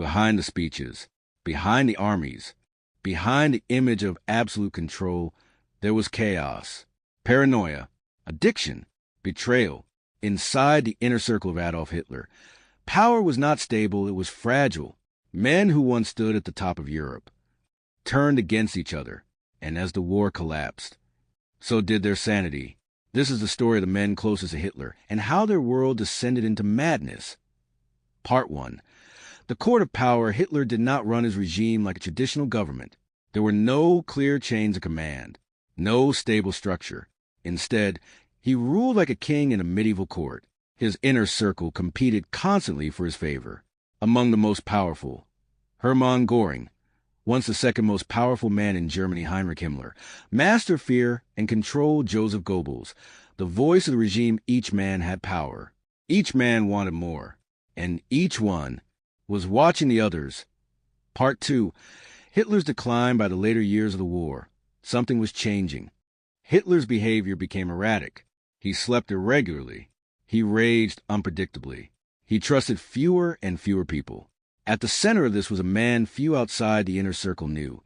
behind the speeches, behind the armies, behind the image of absolute control, there was chaos, paranoia, addiction, betrayal, inside the inner circle of Adolf Hitler. Power was not stable, it was fragile. Men who once stood at the top of Europe turned against each other, and as the war collapsed, so did their sanity. This is the story of the men closest to Hitler and how their world descended into madness. Part 1. The court of power. Hitler did not run his regime like a traditional government. There were no clear chains of command, no stable structure. Instead, he ruled like a king in a medieval court. His inner circle competed constantly for his favor. Among the most powerful, Hermann Göring, once the second most powerful man in Germany, Heinrich Himmler, master of fear and control, Joseph Goebbels, the voice of the regime. Each man had power. Each man wanted more, and each one was watching the others. Part 2. Hitler's decline. By the later years of the war, something was changing. Hitler's behavior became erratic. He slept irregularly. He raged unpredictably. He trusted fewer and fewer people. At the center of this was a man few outside the inner circle knew.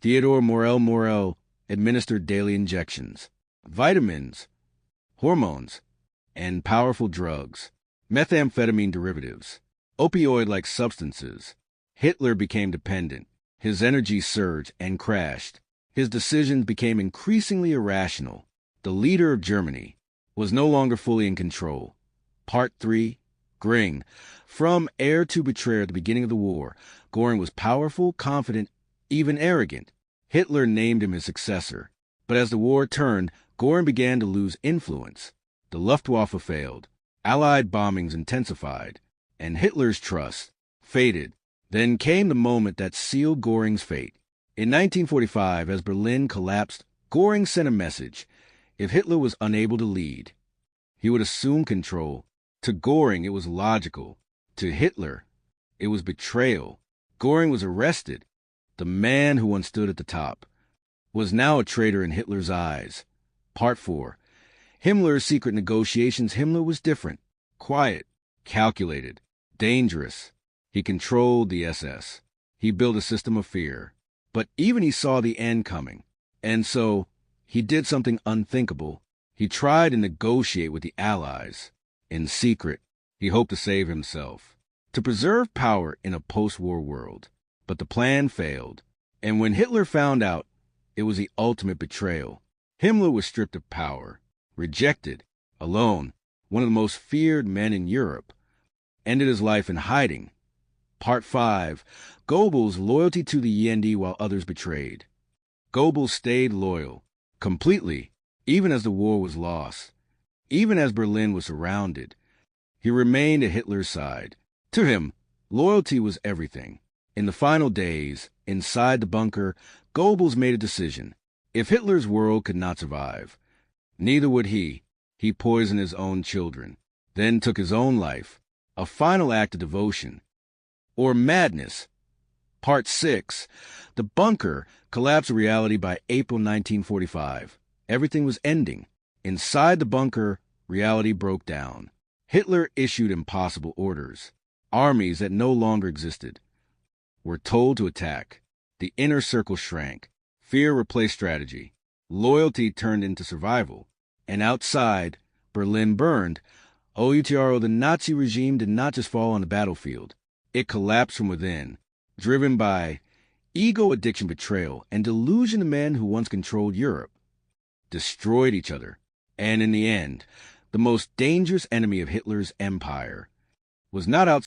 Theodor Morel administered daily injections, vitamins, hormones, and powerful drugs, methamphetamine derivatives, opioid-like substances. Hitler became dependent. His energy surged and crashed. His decisions became increasingly irrational. The leader of Germany was no longer fully in control. Part 3. Göring. From heir to betrayer at the beginning of the war, Göring was powerful, confident, even arrogant. Hitler named him his successor. But as the war turned, Göring began to lose influence. The Luftwaffe failed. Allied bombings intensified. And Hitler's trust faded. Then came the moment that sealed Göring's fate. In 1945, as Berlin collapsed, Göring sent a message. If Hitler was unable to lead, he would assume control. To Göring, it was logical. To Hitler, it was betrayal. Göring was arrested. The man who once stood at the top was now a traitor in Hitler's eyes. Part 4. Himmler's secret negotiations. Himmler was different. Quiet, calculated, dangerous. He controlled the SS. He built a system of fear. But even he saw the end coming. And so he did something unthinkable. He tried to negotiate with the Allies. In secret, he hoped to save himself, to preserve power in a post-war world. But the plan failed. And when Hitler found out, it was the ultimate betrayal. Himmler was stripped of power, rejected, alone, one of the most feared men in Europe, ended his life in hiding. Part 5. Goebbels' loyalty to the ND while others betrayed. Goebbels stayed loyal, completely, even as the war was lost. Even as Berlin was surrounded, he remained at Hitler's side. To him, loyalty was everything. In the final days, inside the bunker, Goebbels made a decision. If Hitler's world could not survive, neither would he. He poisoned his own children, then took his own life, a final act of devotion. Or madness. Part 6. The bunker collapsed reality. By April 1945. Everything was ending. Inside the bunker, reality broke down. Hitler issued impossible orders. Armies that no longer existed were told to attack. The inner circle shrank. Fear replaced strategy. Loyalty turned into survival. And outside, Berlin burned. Outaro, the Nazi regime, did not just fall on the battlefield. It collapsed from within, driven by ego, addiction, betrayal, and delusion. The men who once controlled Europe destroyed each other. And in the end, the most dangerous enemy of Hitler's empire was not outside